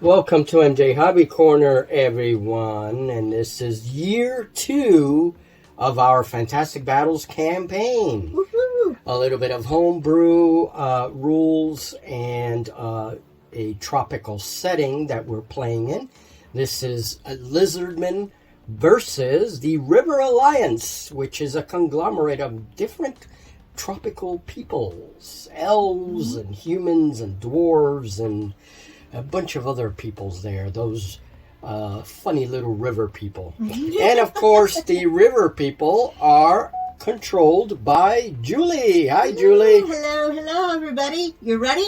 Welcome to MJ Hobby Corner, everyone, and this is year 2 of our Fantastic Battles campaign. Woohoo! A little bit of homebrew rules and a tropical setting that we're playing in. This is a Lizardman versus the River Alliance, which is a conglomerate of different tropical peoples, elves and humans and dwarves and a bunch of other peoples there, those funny little river people. And of course, the river people are controlled by Julie. Hi, Julie. Hello, everybody. You ready?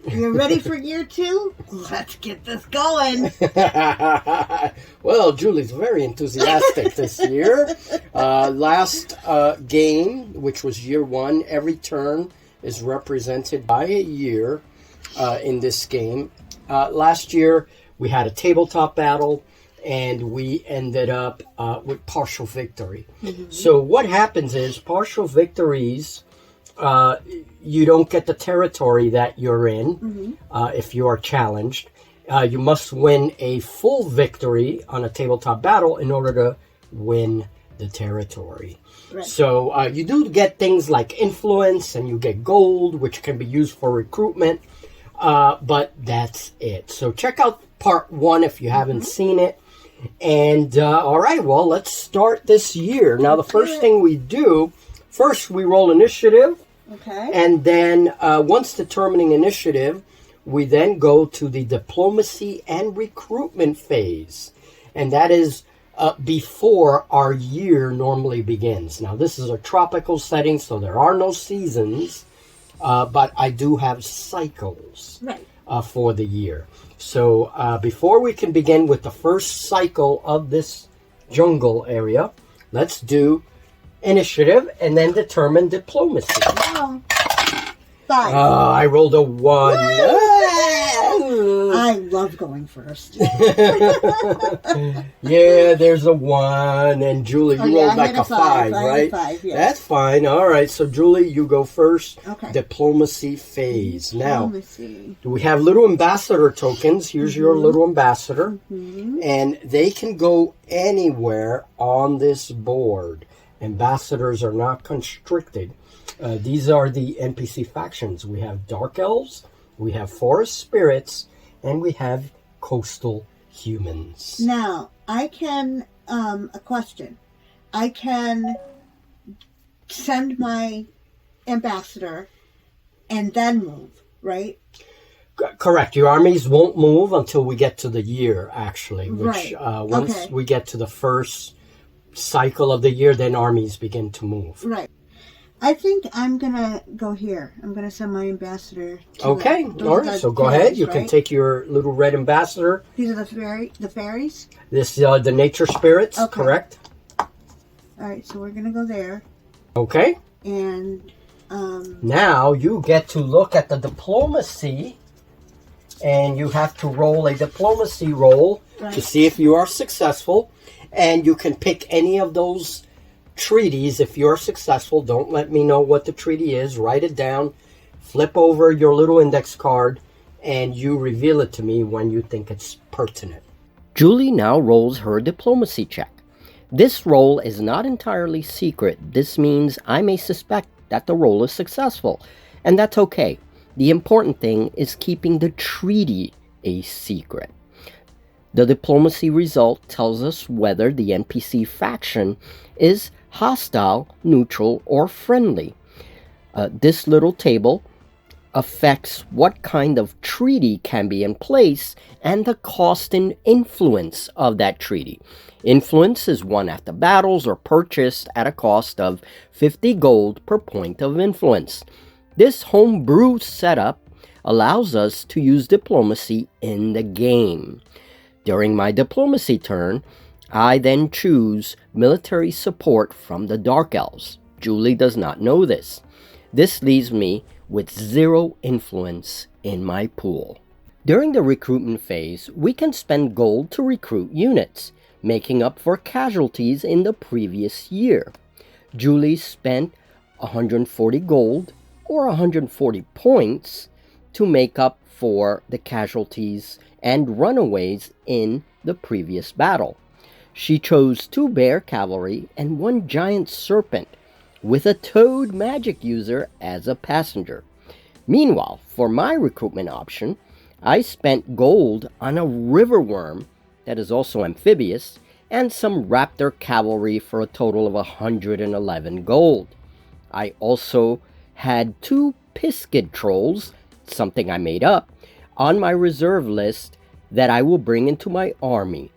You ready for year 2? Let's get this going. Well, Julie's very enthusiastic this year. Last game, which was year 1, every turn is represented by a year in this game. Last year, we had a tabletop battle, and we ended up with partial victory. Mm-hmm. So what happens is, partial victories, you don't get the territory that you're in if you are challenged. You must win a full victory on a tabletop battle in order to win the territory. Right. So you do get things like influence, and you get gold, which can be used for recruitment. But that's it. So check out part 1 if you haven't seen it. And all right, well, let's start this year. Now, the first thing we do, first we roll initiative. Okay. And then once determining initiative, we then go to the diplomacy and recruitment phase. And that is before our year normally begins. Now, this is a tropical setting, so there are no seasons. But I do have cycles for the year. So before we can begin with the first cycle of this jungle area, let's do initiative and then determine diplomacy. Oh. 5. I rolled a 1. I love going first. Yeah, there's a 1, and Julie, you rolled like a 5, right? 5, yeah. That's fine. All right, so Julie, you go first. Okay. Diplomacy phase. Diplomacy. Now, we have little ambassador tokens. Here's your little ambassador, and they can go anywhere on this board. Ambassadors are not constricted. These are the NPC factions. We have dark elves, we have forest spirits, and we have coastal humans. Now, I can, a question. I can send my ambassador and then move, right? Correct. Your armies won't move until we get to the year, actually. Which, once we get to the first cycle of the year, then armies begin to move. Right. I think I'm going to go here. I'm going to send my ambassador to all right. So go ahead. You can take your little red ambassador. These are the fairies? This the nature spirits, correct? All right, so we're going to go there. Okay. And now you get to look at the diplomacy, and you have to roll a diplomacy roll to see if you are successful. And you can pick any of those treaties if you're successful. Don't let me know what the treaty is. Write it down. Flip over your little index card, and you reveal it to me when you think it's pertinent. Julie now rolls her diplomacy check. This roll is not entirely secret. This means I may suspect that the roll is successful, and that's okay. The important thing is keeping the treaty a secret. The diplomacy result tells us whether the NPC faction is hostile, neutral, or friendly. This little table affects what kind of treaty can be in place and the cost and influence of that treaty. Influence is won after battles or purchased at a cost of 50 gold per point of influence. This homebrew setup allows us to use diplomacy in the game. During my diplomacy turn, I then choose military support from the Dark Elves. Julie does not know this. This leaves me with 0 influence in my pool. During the recruitment phase, we can spend gold to recruit units, making up for casualties in the previous year. Julie spent 140 gold, or 140 points, to make up for the casualties and runaways in the previous battle. She chose 2 bear cavalry and 1 giant serpent with a toad magic user as a passenger. Meanwhile, for my recruitment option, I spent gold on a river worm that is also amphibious and some Raptor cavalry for a total of 111 gold. I also had 2 Piskid trolls, something I made up, on my reserve list that I will bring into my army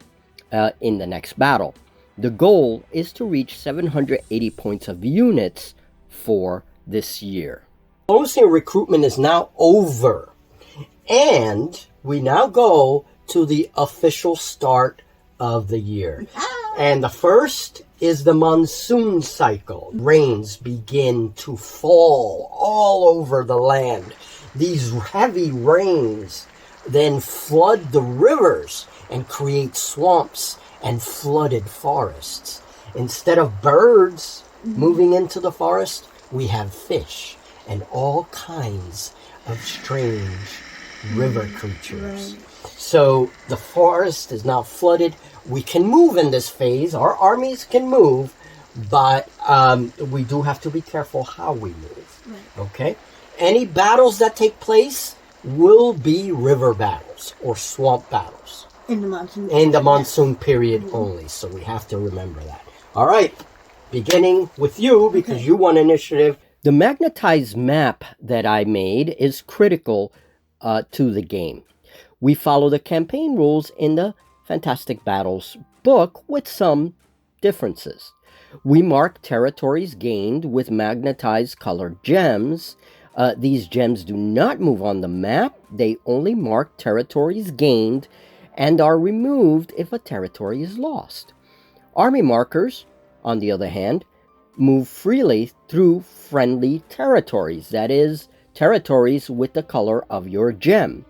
in the next battle. The goal is to reach 780 points of units for this year. Diplomacy recruitment is now over, and we now go to the official start of the year. And the first is the monsoon cycle. Rains begin to fall all over the land. These heavy rains then flood the rivers and create swamps and flooded forests. Instead of birds moving into the forest, we have fish and all kinds of strange river creatures. Right. So the forest is now flooded. We can move in this phase. Our armies can move, but we do have to be careful how we move. Right. Okay? Any battles that take place will be river battles or swamp battles. In the monsoon. In the monsoon period only. So we have to remember that. All right. Beginning with you, because you won initiative. The magnetized map that I made is critical to the game. We follow the campaign rules in the Fantastic Battles book with some differences. We mark territories gained with magnetized colored gems. These gems do not move on the map. They only mark territories gained and are removed if a territory is lost. Army markers, on the other hand, move freely through friendly territories, that is, territories with the color of your gem.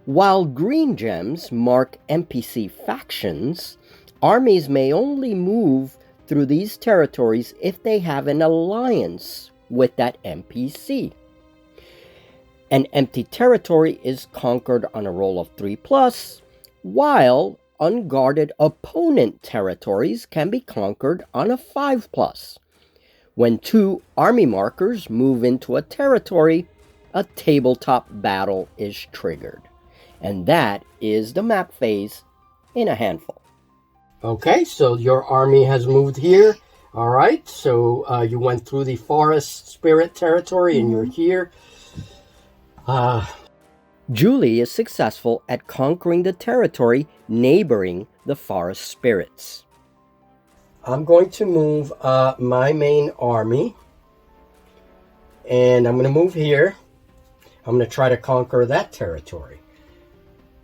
While green gems mark NPC factions, armies may only move through these territories if they have an alliance with that NPC. An empty territory is conquered on a roll of 3+, while unguarded opponent territories can be conquered on a 5+. When 2 army markers move into a territory, a tabletop battle is triggered. And that is the map phase in a handful. Okay, so your army has moved here. All right, so you went through the forest spirit territory and you're here. Julie is successful at conquering the territory neighboring the forest spirits. I'm going to move my main army. And I'm going to move here. I'm going to try to conquer that territory.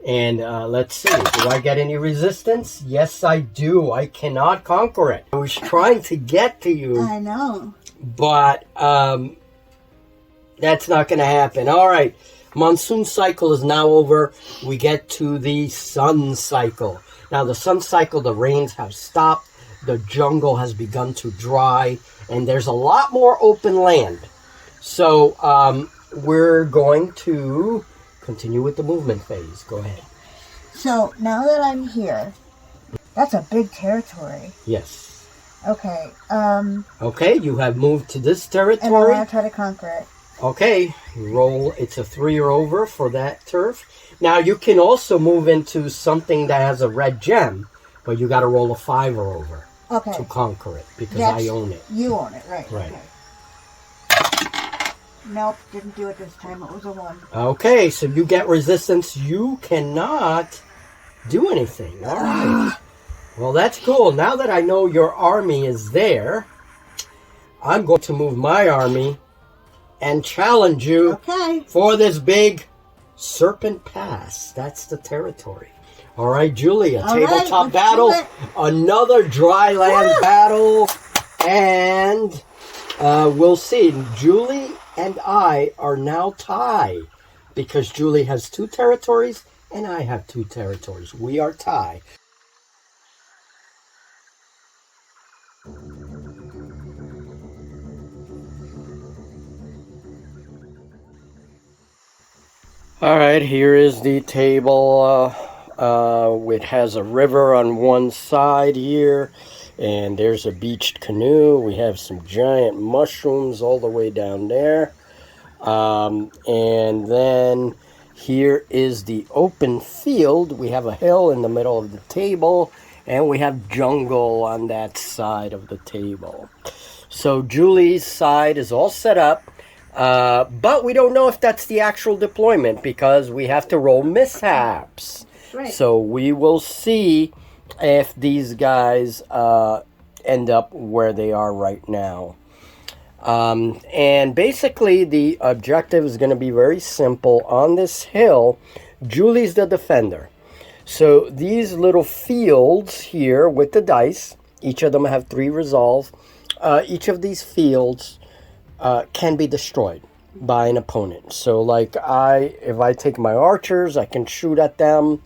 And let's see, do I get any resistance? Yes, I do. I cannot conquer it. I was trying to get to you. I know. But that's not going to happen. All right. Monsoon cycle is now over. We get to the sun cycle. Now, the sun cycle, the rains have stopped. The jungle has begun to dry. And there's a lot more open land. So we're going to continue with the movement phase. Go ahead. So now that I'm here, that's a big territory. Yes. Okay. Okay, you have moved to this And I'm territory. gonna try to conquer it. Okay, roll. It's a 3 or over for that turf. Now you can also move into something that has a red gem, but you got to roll a 5 or over Okay. to conquer it because That's- I own it. You own it, right? Right. Okay. Nope, didn't do it this time. It was a 1. Okay, so you get resistance. You cannot do anything. All right. Well, that's cool. Now that I know your army is there, I'm going to move my army and challenge you Okay. for this big Serpent Pass. That's the territory. All right, Julie, a All right, tabletop let's battle, do it. another dry land Woo! battle, and we'll see. Julie and I are now tied because Julie has 2 territories and I have 2 territories. We are tied. All right, here is the table. It has a river on one side here, and there's a beached canoe. We have some giant mushrooms all the way down there. And then here is the open field. We have a hill in the middle of the table, and we have jungle on that side of the table. So Julie's side is all set up. But we don't know if that's the actual deployment because we have to roll mishaps. Right. So we will see if these guys end up where they are right now. And basically the objective is going to be very simple. On this hill, Julie's the defender. So these little fields here with the dice, each of them have 3 resolve. Each of these fields can be destroyed by an opponent. So like if I take my archers, I can shoot at them,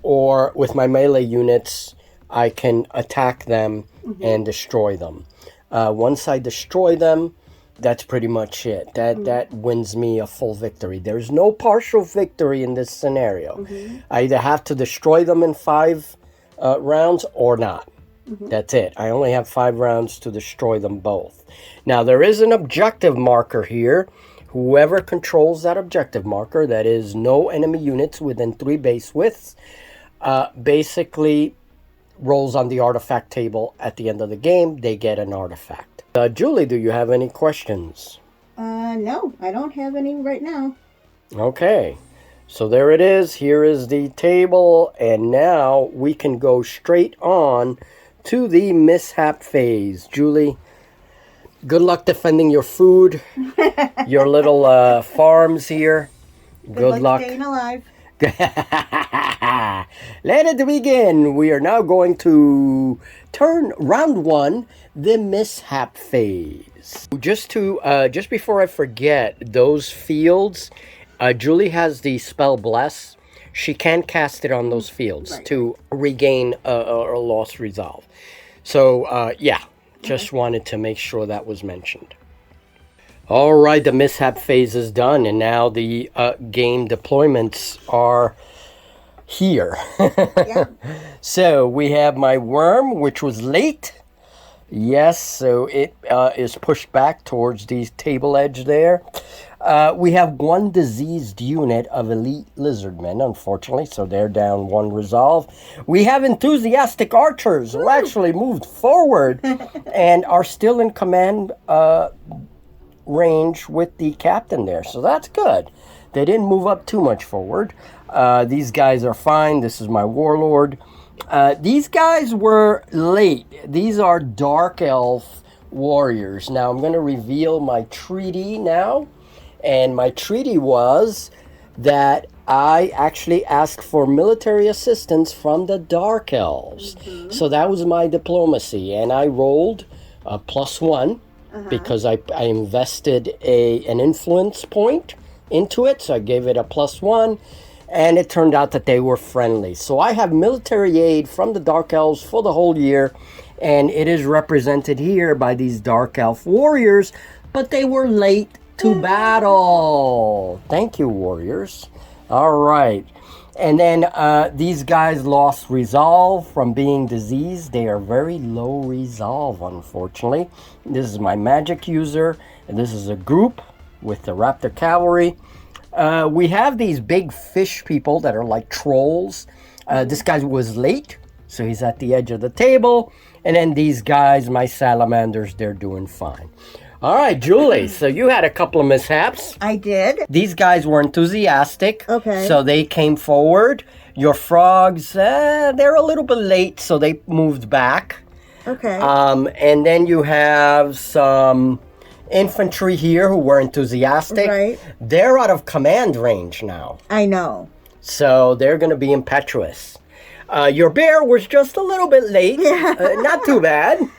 or with my melee units, I can attack them and destroy them. Once I destroy them, that's pretty much it. That wins me a full victory. There's no partial victory in this scenario. I either have to destroy them in 5 rounds or not. That's it. I only have 5 rounds to destroy them both. Now, there is an objective marker here. Whoever controls that objective marker, that is no enemy units within 3 base widths, basically rolls on the artifact table at the end of the game. They get an artifact. Julie, do you have any questions? No, I don't have any right now. Okay. So there it is. Here is the table. And now we can go straight on to the mishap phase. Julie, good luck defending your food, your little farms here. Good luck staying alive. Let it begin. We are now going to turn round 1, the mishap phase. Just before I forget, those fields, Julie has the spell bless. She can cast it on those fields to regain a lost resolve. So, yeah, just wanted to make sure that was mentioned. All right, the mishap phase is done, and now the game deployments are here. So we have my worm, which was late. Yes, so it is pushed back towards the table edge there. We have 1 diseased unit of elite lizardmen, unfortunately, so they're down 1 resolve. We have enthusiastic archers who actually moved forward and are still in command range with the captain there, so that's good. They didn't move up too much forward. These guys are fine. This is my warlord. These guys were late. These are dark elf warriors. Now I'm going to reveal my treaty now, and my treaty was that I actually asked for military assistance from the dark elves. So that was my diplomacy, and I rolled a +1. Because I invested an influence point into it, so I gave it a +1, and it turned out that they were friendly. So I have military aid from the Dark Elves for the whole year, and it is represented here by these Dark Elf warriors, but they were late to battle. Thank you, warriors. All right. And then these guys lost resolve from being diseased. They are very low resolve, unfortunately. This is my magic user, and this is a group with the Raptor cavalry. We have these big fish people that are like trolls. This guy was late, so he's at the edge of the table. And then these guys, my salamanders, they're doing fine. All right, Julie, so you had a couple of mishaps. I did. These guys were enthusiastic. Okay. So they came forward. Your frogs, they're a little bit late, so they moved back. Okay. And then you have some infantry here who were enthusiastic. Right. They're out of command range now. I know. So they're going to be impetuous. Your bear was just a little bit late. Not too bad.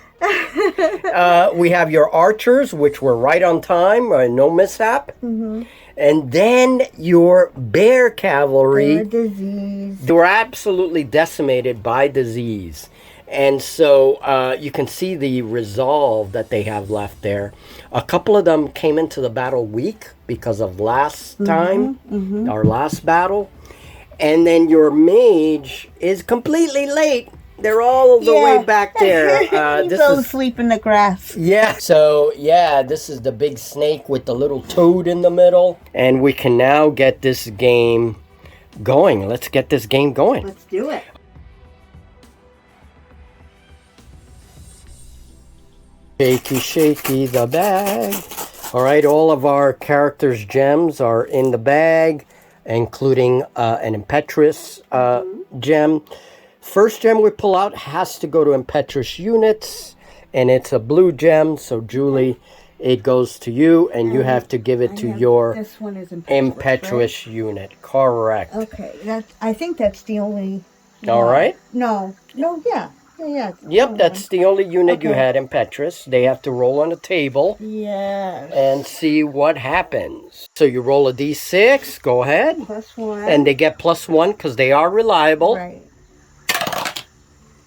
We have your archers, which were right on time, no mishap. And then your bear cavalry. They're diseased. They were absolutely decimated by disease. And so you can see the resolve that they have left there. A couple of them came into the battle weak because of last time, our last battle. And then your mage is completely late. They're all the way back there. He's all asleep in the grass. Yeah. So, yeah, this is the big snake with the little toad in the middle. And we can now get this game going. Let's get this game going. Let's do it. Shaky, shaky the bag. All right, all of our characters' gems are in the bag, including an impetuous gem. First gem we pull out has to go to impetuous units, and it's a blue gem. So, Julie, it goes to you, and you have to give it to your this one is impetuous right? unit. Correct. Okay, I think that's the only. All right. No, yeah. Yep, that's the only unit you had, impetuous. They have to roll on a table. Yes. And see what happens. So you roll a d6. Go ahead. +1. And they get +1 because they are reliable. Right.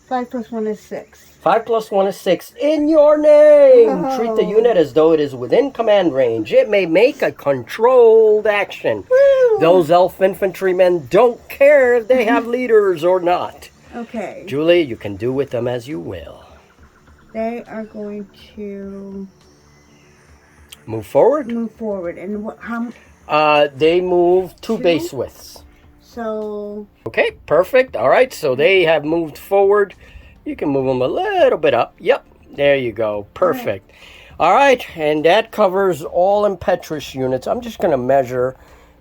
5 + 1 is 6. 5 + 1 is 6. In your name! Oh. Treat the unit as though it is within command range. It may make a controlled action. Woo! Those elf infantrymen don't care if they have leaders or not. Okay. Julie, you can do with them as you will. They are going to move forward. Move forward, and how? They move 2 base widths. So. Okay, perfect. All right, so they have moved forward. You can move them a little bit up. Yep, there you go. Perfect. All right, and that covers all impetuous units. I'm just going to measure.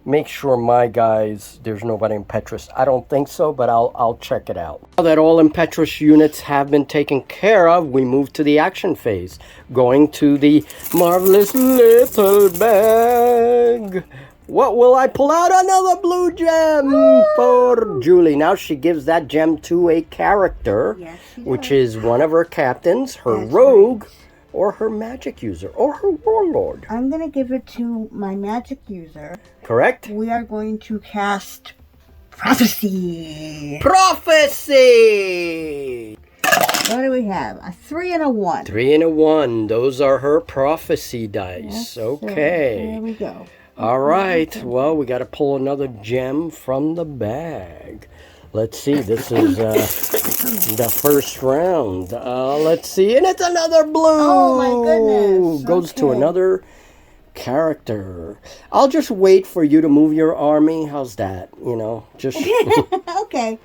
Make sure my guys, there's nobody impetuous. I don't think so, but I'll check it out. Now that all impetuous units have been taken care of, we move to the action phase. Going to the marvelous little bag. What will I pull out? Another blue gem for Julie. Now she gives that gem to a character, which is one of her captains, her rogue, or her magic user, or her warlord. I'm going to give it to my magic user. Correct? We are going to cast Prophecy. Prophecy! What do we have? A 3 and a 1. 3 and a 1. Those are her prophecy dice. Yes, okay. There we go. All right. Well, we got to pull another gem from the bag. Let's see. This is the first round. Let's see. And it's another blue. Oh, my goodness. Goes to another character. I'll just wait for you to move your army. How's that? You know, just. Okay.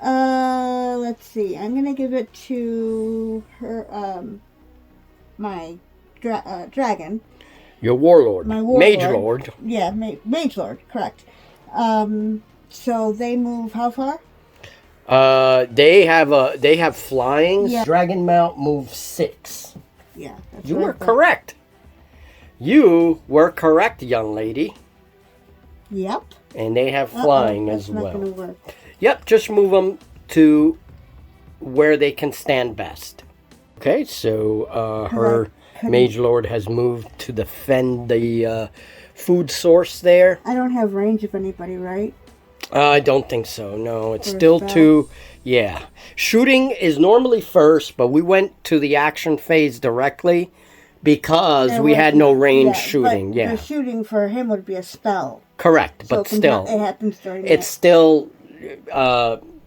Let's see. I'm going to give it to her, my dragon. Your warlord. My warlord. Mage lord. Yeah, mage lord, correct. So they move how far? They have flying. Yeah. Dragon mount moves 6. Yeah. That's You were correct. You were correct, young lady. Yep. And they have flying as well. That's not gonna work. Yep, just move them to where they can stand best. Okay, so her mage lord has moved to defend the food source there. I don't have range of anybody, right? I don't think so. No, it's still too. Yeah, shooting is normally first, but we went to the action phase directly because we had no range shooting. But the shooting for him would be a spell. Correct, So but still, it happens during. it's still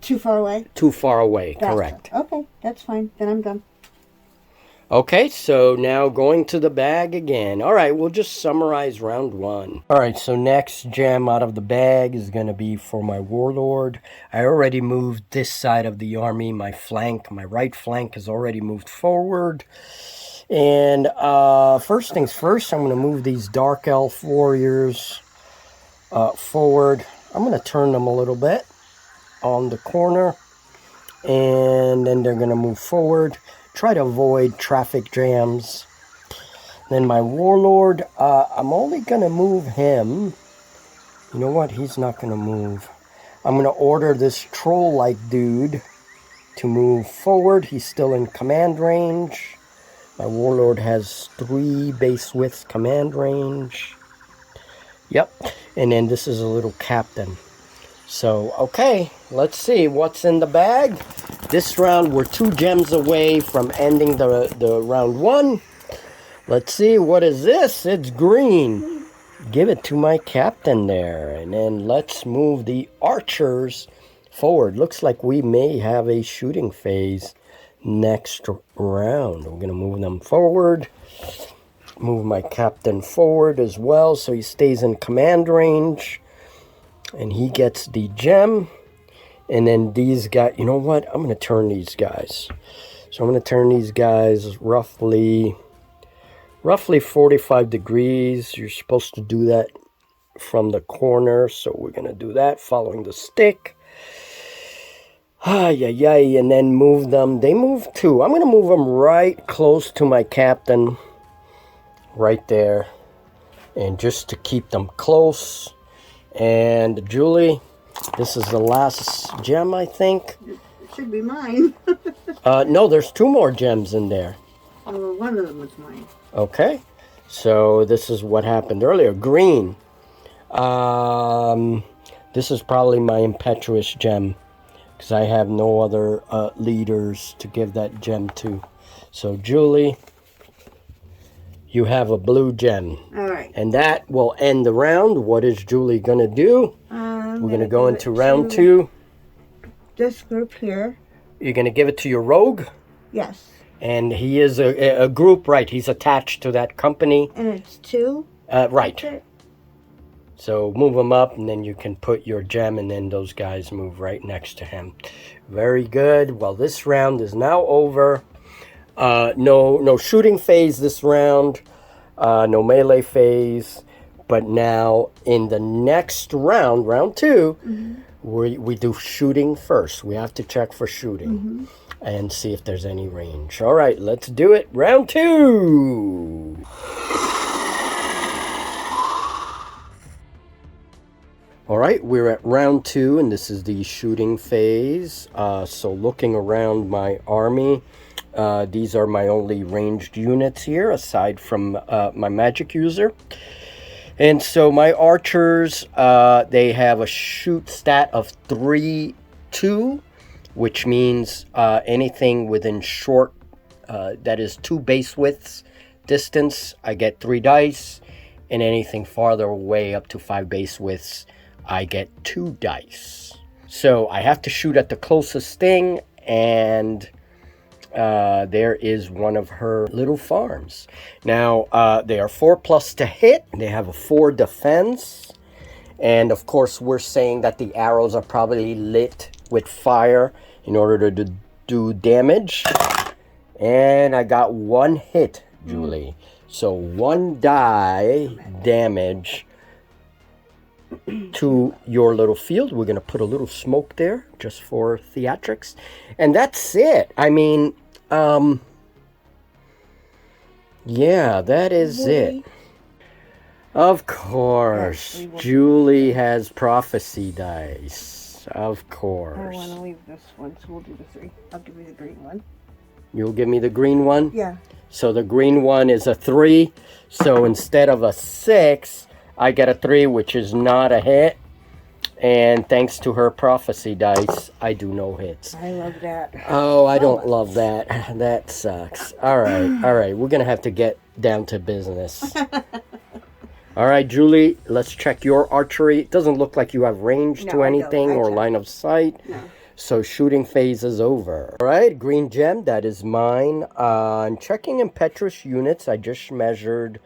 too far away. Too far away. Gotcha. Correct. Okay, that's fine. Then I'm done. Okay, so now going to the bag again. All right, we'll just summarize round 1. All right, so next gem out of the bag is going to be for my warlord. I already moved this side of the army. My right flank has already moved forward. And first things first, I'm going to move these dark elf warriors forward. I'm going to turn them a little bit on the corner. And then they're going to move forward. Try to avoid traffic jams. Then my warlord, I'm only going to move him. You know what? He's not going to move. I'm going to order this troll-like dude to move forward. He's still in command range. My warlord has 3 base width command range. Yep. And then this is a little captain. So, okay, let's see what's in the bag. This round, we're 2 gems away from ending the round 1. Let's see, what is this? It's green. Give it to my captain there. And then let's move the archers forward. Looks like we may have a shooting phase next round. We're going to move them forward. Move my captain forward as well so he stays in command range. And he gets the gem. And then these guys, you know what? I'm going to turn these guys. So I'm going to turn these guys roughly 45 degrees. You're supposed to do that from the corner. So we're going to do that following the stick. And then move them. They move 2. I'm going to move them right close to my captain. Right there. And just to keep them close. And Julie, this is the last gem, I think. It should be mine. No, there's 2 more gems in there. Oh, one of them was mine. Okay. So this is what happened earlier. Green. This is probably my impetuous gem. Because I have no other leaders to give that gem to. So, Julie, you have a blue gem. All right. And that will end the round. What is Julie going to do? We're going to go into round 2. This group here. You're going to give it to your rogue? Yes. And he is a group, right? He's attached to that company. And it's 2? Right. Okay. So move him up, and then you can put your gem, and then those guys move right next to him. Very good. Well, this round is now over. No shooting phase this round. No melee phase. But now in the next round, round 2, we do shooting first. We have to check for shooting and see if there's any range. All right, let's do it. Round 2. All right, we're at round 2, and this is the shooting phase. So looking around my army, these are my only ranged units here, aside from my magic user. And so my archers, they have a shoot stat of 3-2, which means anything within short, that is 2 base widths distance, I get 3 dice. And anything farther away up to 5 base widths, I get 2 dice. So I have to shoot at the closest thing, and there is one of her little farms. Now, they are 4+ to hit. They have a 4 defense. And of course, we're saying that the arrows are probably lit with fire in order to do damage. And I got 1 hit, Julie. So 1 die damage to your little field. We're going to put a little smoke there just for theatrics. And that's it. I mean, yeah, that is it. Of course. Julie has prophecy dice. Of course. I want to leave this one, so we'll do the 3. I'll give you the green one. You'll give me the green one? Yeah. So the green one is a 3. So instead of a 6, I get a 3, which is not a hit. And thanks to her prophecy dice, I do no hits. I love that. Oh, I don't love that. That sucks. All right. We're going to have to get down to business. All right, Julie, let's check your archery. It doesn't look like you have range to anything or line of sight. No. So shooting phase is over. All right, green gem, that is mine. I'm checking impetuous units. I just measured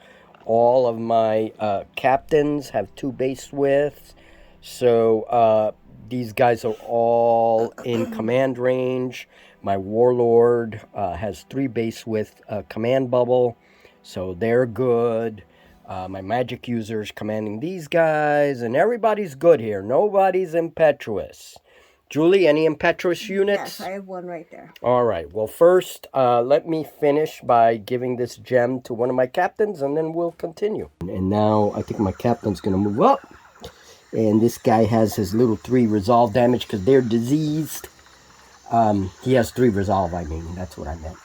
all of my captains have 2 base widths. So these guys are all in command range. My warlord has 3 base width command bubble. So they're good. My magic users commanding these guys. And everybody's good here. Nobody's impetuous. Julie, any impetuous units? Yes, I have 1 right there. All right. Well, first, let me finish by giving this gem to one of my captains, and then we'll continue. And now I think my captain's going to move up. And this guy has his little 3 resolve damage because they're diseased. He has 3 resolve, I mean. That's what I meant.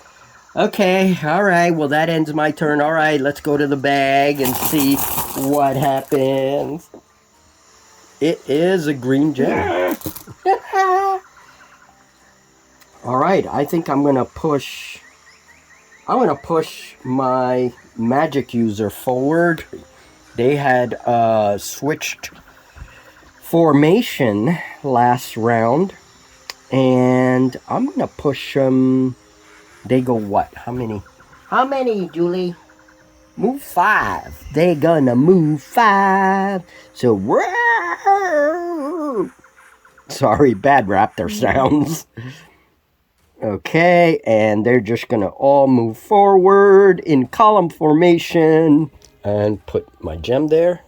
Okay. All right. Well, that ends my turn. All right. Let's go to the bag and see what happens. It is a green gem. All right, I think I'm gonna push my magic user forward. They had switched formation last round, and I'm gonna push them. They go what? How many? How many, Julie? Move 5. They gonna move 5. So, sorry, bad Raptor sounds. Okay, and they're just gonna all move forward in column formation. And put my gem there.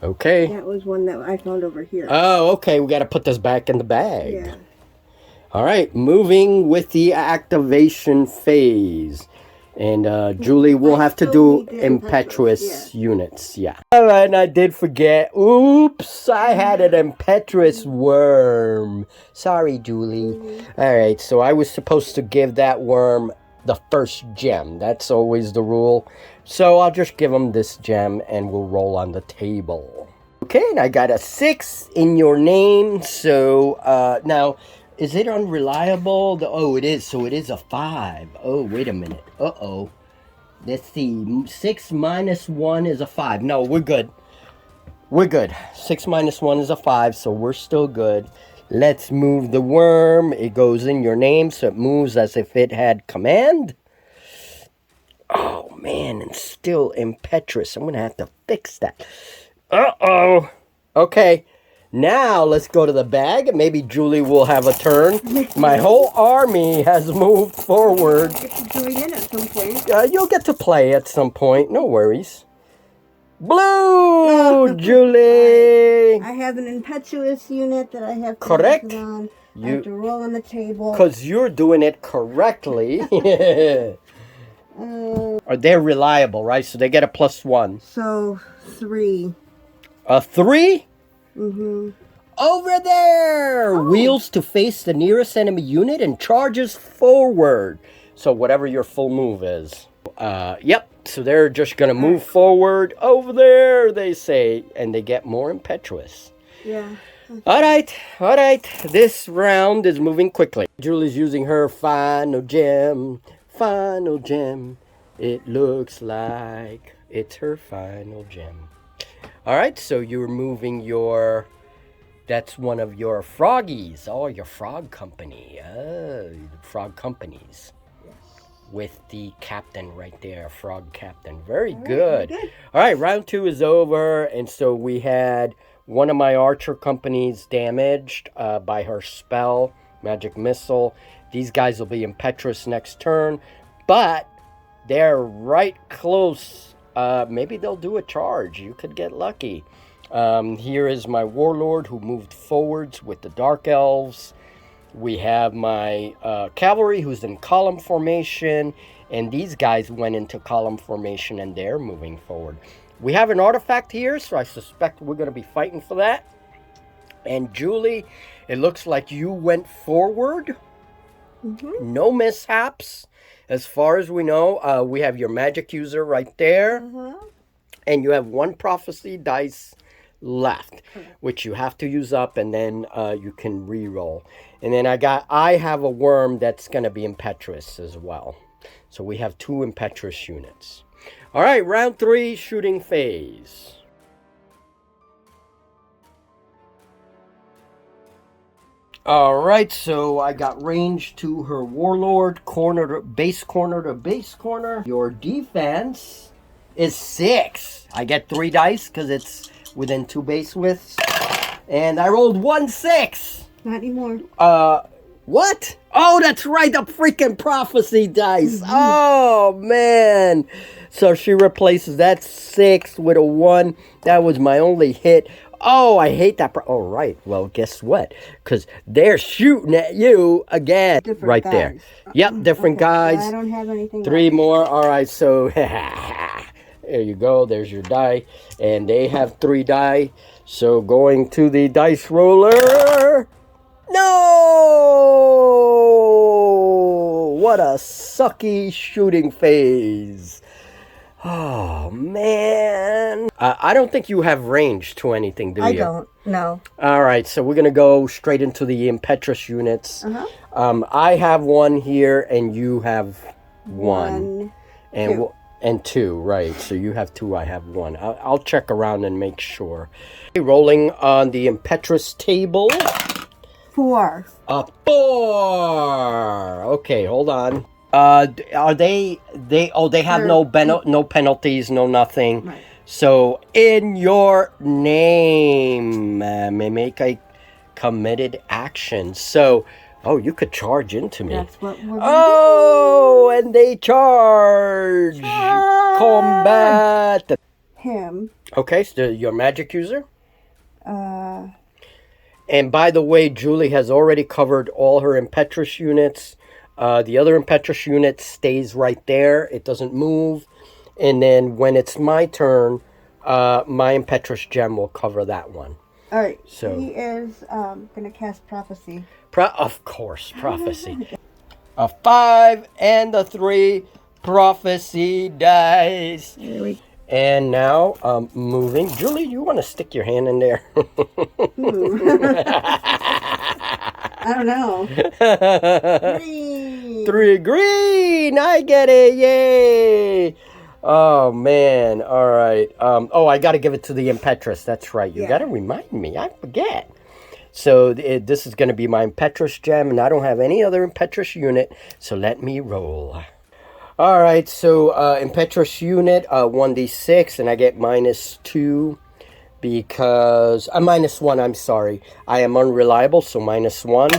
Okay. That was one that I found over here. Oh, okay. We got to put this back in the bag. Yeah. All right. Moving with the activation phase. And Julie will have to do impetuous units. Yeah. All right. And I did forget. Oops. I had an impetuous worm. Sorry, Julie. All right. So I was supposed to give that worm the first gem. That's always the rule. So I'll just give him this gem and we'll roll on the table. Okay, and I got a 6 in your name. So now, is it unreliable? Oh, it is. So it is a 5. Oh, wait a minute. Uh-oh. Let's see. 6 minus 1 is a 5. No, we're good. We're good. 6 minus 1 is a 5, so we're still good. Let's move the worm. It goes in your name, so it moves as if it had command. Oh, man, and still impetuous. I'm going to have to fix that. Uh-oh. Okay, now let's go to the bag. Maybe Julie will have a turn. My whole army has moved forward. I get to join in at some point. You'll get to play at some point. No worries. Blue, Julie. I have an impetuous unit that I have to Correct. put on. I have to roll on the table. Because you're doing it correctly. They're reliable, right? So they get a +1. So 3. A 3? Mm-hmm. Over there! Oh. Wheels to face the nearest enemy unit and charges forward. So whatever your full move is. Yep. So they're just going to move forward over there, they say. And they get more impetuous. Yeah. All right. This round is moving quickly. Julie's using her final gem. Final gem. It looks like it's her final gem. All right, so you're moving your... That's one of your froggies. Oh, your frog company. Frog companies. Yes. With the captain right there, frog captain. Very good. All right, round 2 is over. And so we had one of my archer companies damaged by her spell, magic missile. These guys will be impetuous next turn. But they're right close. Maybe they'll do a charge. You could get lucky. Here is my warlord who moved forwards with the dark elves. We have my cavalry who's in column formation. And these guys went into column formation and they're moving forward. We have an artifact here, so I suspect we're going to be fighting for that. And Julie, it looks like you went forward. Mm-hmm. No mishaps. As far as we know, we have your magic user right there. Mm-hmm. And you have 1 prophecy dice left, which you have to use up, and then you can re-roll. And then I have a worm that's going to be impetuous as well. So we have 2 impetuous units. All right, round 3, shooting phase. All right, so I got range to her warlord, base corner to base corner. Your defense is 6. I get 3 dice because it's within 2 base widths. And I rolled 1 6. Not anymore. What? Oh, that's right, the freaking prophecy dice. Mm-hmm. Oh, man. So she replaces that 6 with a 1. That was my only hit. Oh, I hate that. All right. Well, guess what? Because they're shooting at you again. Different right guys. There. Yep, different guys. I don't have anything 3 else. more. All right, so there you go. There's your die. And they have 3 die. So going to the dice roller. No! What a sucky shooting phase. Oh, man. I don't think you have range to anything, do you? I don't. No. All right, so we're going to go straight into the impetuous units. I have one here, and you have one. And two. And two, right. So you have two, I have one. I'll check around and make sure. Rolling on the impetuous table. 4. A 4. Okay, hold on. Are they have no penalties, no nothing. Right. So in your name, may make a committed action. So, you could charge into me. That's what we're and they charge. Combat. Him. Okay, so your magic user. And by the way, Julie has already covered all her impetuous units. The other impetuous unit stays right there. It doesn't move. And then when it's my turn, my impetuous gem will cover that one. All right. So he is going to cast prophecy. Of course, prophecy. A 5 and a 3. Prophecy dice. There we go. And now, moving. Julie, you want to stick your hand in there? I don't know. 3 green. I get it. Yay. Oh, man. All right. I got to give it to the impetuous. That's right. You got to remind me. I forget. So this is going to be my impetuous gem, and I don't have any other impetuous unit. So let me roll. All right, so impetuous unit, 1d6, and I get -2 because... -1, I'm sorry. I am unreliable, so -1.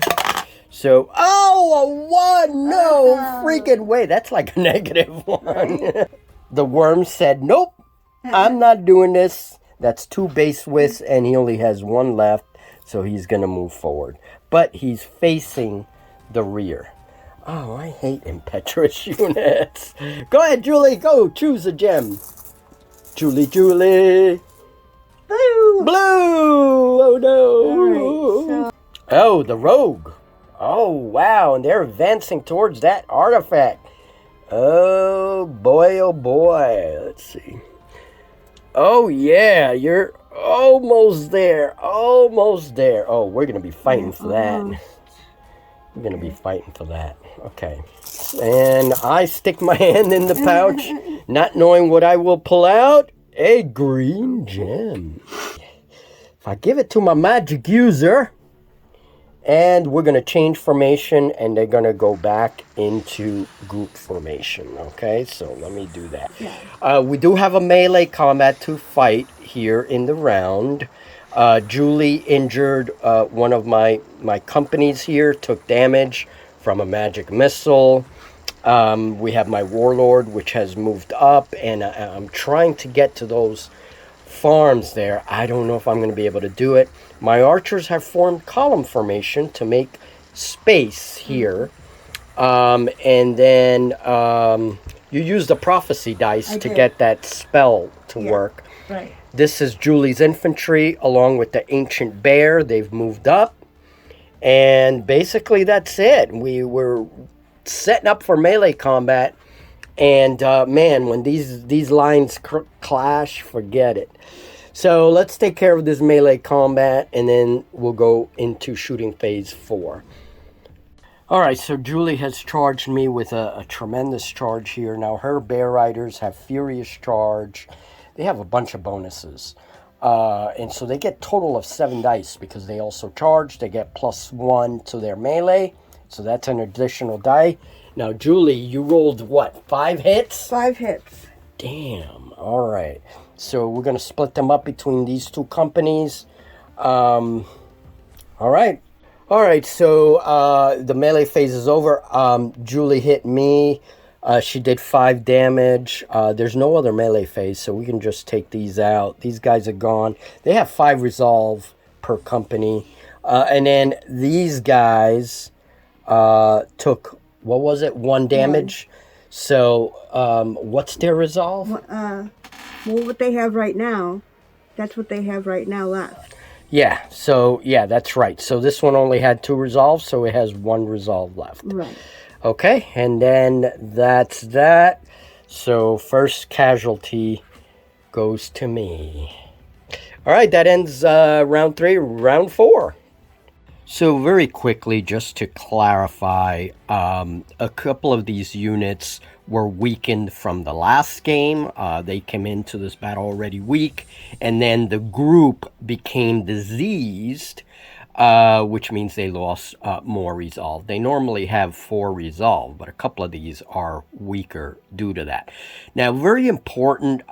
So, a 1! No freaking way. That's like a -1. The worm said, nope, I'm not doing this. That's 2 base widths, and he only has 1 left, so he's going to move forward. But he's facing the rear. Oh, I hate impetuous units. Go ahead, Julie. Go. Choose a gem. Julie. Blue. Blue. Oh, no. All right, Oh, the rogue. Oh, wow. And they're advancing towards that artifact. Oh, boy. Oh, boy. Let's see. Oh, yeah. You're almost there. Almost there. Oh, we're going to be fighting for that. We're going to be fighting for that. Okay. And I stick my hand in the pouch, not knowing what I will pull out. A green gem. If I give it to my magic user, and we're going to change formation, and they're going to go back into group formation. Okay, so let me do that. We do have a melee combat to fight here in the round. Julie injured one of my companies here, took damage from a magic missile. We have my warlord, which has moved up, and I'm trying to get to those farms there. I don't know if I'm going to be able to do it. My archers have formed column formation to make space here. And then you use the prophecy dice to get that spell to work. Right. This is Julie's infantry along with the ancient bear. They've moved up. And basically that's it. We were setting up for melee combat. And man, when these lines clash, forget it. So let's take care of this melee combat, and then we'll go into shooting phase 4. All right, so Julie has charged me with a tremendous charge here. Now her bear riders have furious charge. They have a bunch of bonuses. And so they get total of 7 dice because they also charge. They get +1 to their melee. So that's an additional die. Now, Julie, you rolled what, 5 hits? 5 hits. Damn. All right. So we're going to split them up between these 2 companies. All right. All right. So the melee phase is over. Julie hit me. She did 5 damage. There's no other melee phase, so we can just take these out. These guys are gone. They have 5 resolve per company. And then these guys took, what was it, 1 damage? 1. So what's their resolve? Well, what they have right now, that's what they have right now left. Yeah, so, yeah, that's right. So this one only had 2 resolves, so it has 1 resolve left. Right. Okay, and then that's that. So first casualty goes to me. All right, that ends round 3. Round 4. So very quickly, just to clarify, a couple of these units were weakened from the last game. They came into this battle already weak, and then the group became diseased, which means they lost more resolve. They normally have 4 resolve, but a couple of these are weaker due to that. Now, very important,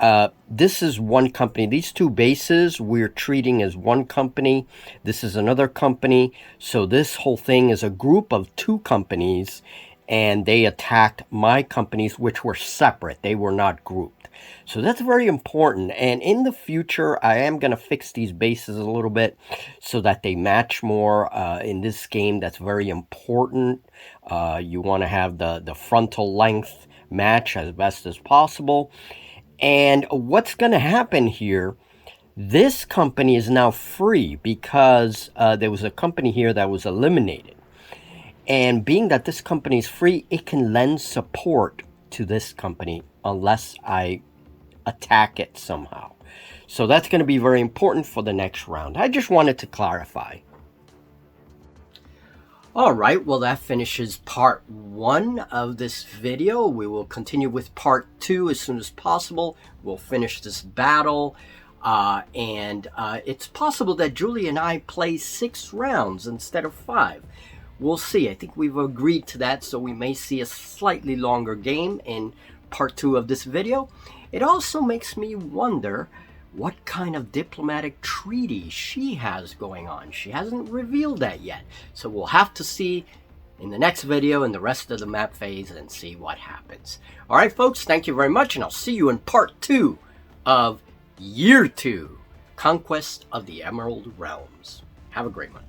this is one company. These 2 bases we're treating as one company. This is another company. So this whole thing is a group of 2 companies, and they attacked my companies, which were separate. They were not grouped. So that's very important. And in the future, I am going to fix these bases a little bit so that they match more. In this game, that's very important. You want to have the frontal length match as best as possible. And what's going to happen here, this company is now free because there was a company here that was eliminated. And being that this company is free, it can lend support to this company unless I attack it somehow. So that's going to be very important for the next round. I just wanted to clarify. All right, well, that finishes part 1 of this video. We will continue with part 2 as soon as possible. We'll finish this battle. And it's possible that Julie and I play 6 rounds instead of 5. We'll see. I think we've agreed to that, so we may see a slightly longer game in part 2 of this video. It also makes me wonder what kind of diplomatic treaty she has going on. She hasn't revealed that yet. So we'll have to see in the next video and the rest of the map phase and see what happens. All right, folks, thank you very much, and I'll see you in part 2 of Year 2, Conquest of the Emerald Realms. Have a great one.